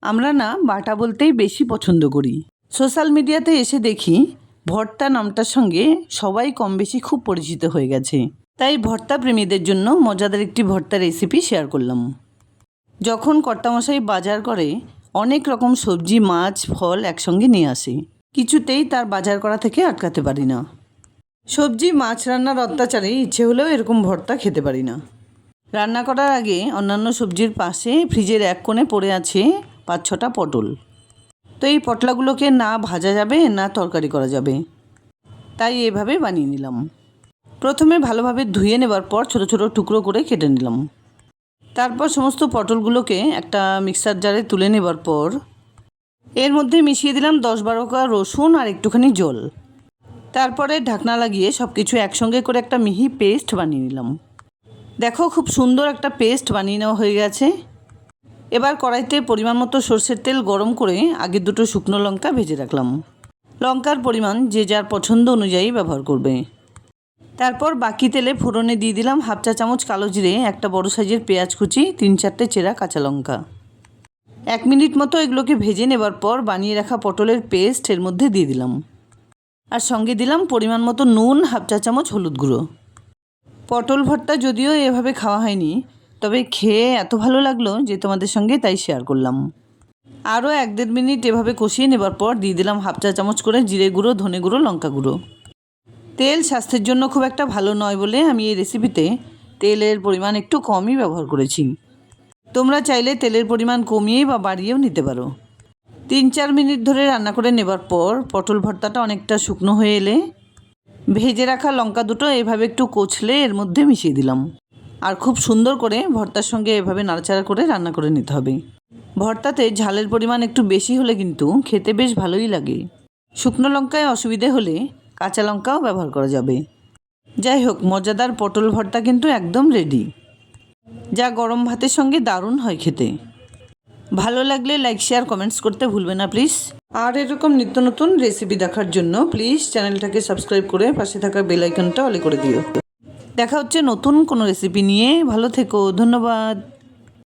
আমরা না বাটা বলতেই বেশি পছন্দ করি। সোশ্যাল মিডিয়াতে এসে দেখি ভর্তা নামটার সঙ্গে সবাই কম বেশি খুব পরিচিত হয়ে গেছে। তাই ভর্তা প্রেমীদের জন্য মজাদার একটি ভর্তা রেসিপি শেয়ার করলাম। যখন কর্তামশাই বাজার করে অনেক রকম সবজি, মাছ, ফল একসঙ্গে নিয়ে আসে। কিছুতেই তার বাজার করা থেকে আটকাতে পারি না। সবজি মাছ রান্নার অত্যাচারে ইচ্ছে হলেও এরকম ভর্তা খেতে পারি না। রান্না করার আগে অন্যান্য সবজির পাশে ফ্রিজের এক কোণে পড়ে আছে 5-6টা পটল। তো এই পটলাগুলোকে না ভাজা যাবে না তরকারি করা যাবে, তাই এভাবে বানিয়ে নিলাম। প্রথমে ভালোভাবে ধুয়ে নেবার পর ছোট ছোট টুকরো করে কেটে নিলাম। তারপর সমস্ত পটলগুলোকে একটা মিক্সার জারে তুলে নেবার পর এর মধ্যে মিশিয়ে দিলাম 10-12 কোয়া রসুন আর একটুখানি জল। তারপরে ঢাকনা লাগিয়ে সব কিছু একসঙ্গে করে একটা মিহি পেস্ট বানিয়ে নিলাম। দেখো, খুব সুন্দর একটা পেস্ট বানিয়ে নেওয়া হয়ে গেছে। এবার কড়াইতে পরিমাণ মতো সরষের তেল গরম করে আগে দুটো শুকনো লঙ্কা ভেজে রাখলাম। লঙ্কার পরিমাণ যে যার পছন্দ অনুযায়ী ব্যবহার করবে। তারপর বাকি তেলে ফোড়নে দিয়ে দিলাম 1/2 চা চামচ কালো জিরে, একটা বড় সাইজের পেঁয়াজ কুচি, 3-4টে চেরা কাঁচা লঙ্কা। 1 মিনিট মতো এগুলোকে ভেজে নেবার পর বানিয়ে রাখা পটলের পেস্ট এর মধ্যে দিয়ে দিলাম। আর সঙ্গে দিলাম পরিমাণ মতো নুন, 1/2 চা চামচ হলুদ গুঁড়ো। পটল ভর্তা যদিও এভাবে খাওয়া হয়নি, তবে খেয়ে এত ভালো লাগলো যে তোমাদের সঙ্গে তাই শেয়ার করলাম। আরও 1-1.5 মিনিট এভাবে কষিয়ে নেবার পর দিয়ে দিলাম 1/2 চা চামচ করে জিরে গুঁড়ো, ধনে গুঁড়ো, লঙ্কা গুঁড়ো। তেল স্বাস্থ্যের জন্য খুব একটা ভালো নয় বলে আমি এই রেসিপিতে তেলের পরিমাণ একটু কমই ব্যবহার করেছি। তোমরা চাইলে তেলের পরিমাণ কমিয়ে বা বাড়িয়েও নিতে পারো। 3-4 মিনিট ধরে রান্না করে নেবার পর পটল ভর্তাটা অনেকটা শুকনো হয়ে এলে ভেজে রাখা লঙ্কা দুটো এভাবে একটু কচলে এর মধ্যে মিশিয়ে দিলাম। আর খুব সুন্দর করে ভর্তার সঙ্গে এভাবে নাড়াচাড়া করে রান্না করে নিতে হবে। ভর্তাতে ঝালের পরিমাণ একটু বেশি হলে কিন্তু খেতে বেশ ভালোই লাগে। শুকনো লঙ্কায় অসুবিধে হলে কাঁচা লঙ্কাও ব্যবহার করা যাবে। যাই হোক, মজাদার পটল ভর্তা কিন্তু একদম রেডি, যা গরম ভাতের সঙ্গে দারুণ হয় খেতে। ভালো লাগলে লাইক, শেয়ার, কমেন্টস করতে ভুলবে না প্লিজ। আর এরকম নিত্য নতুন রেসিপি দেখার জন্য প্লিজ চ্যানেলটাকে সাবস্ক্রাইব করে পাশে থাকা বেল আইকনটা অলে করে দিও। দেখা হচ্ছে নতুন কোনো রেসিপি নিয়ে। ভালো থেকো, ধন্যবাদ।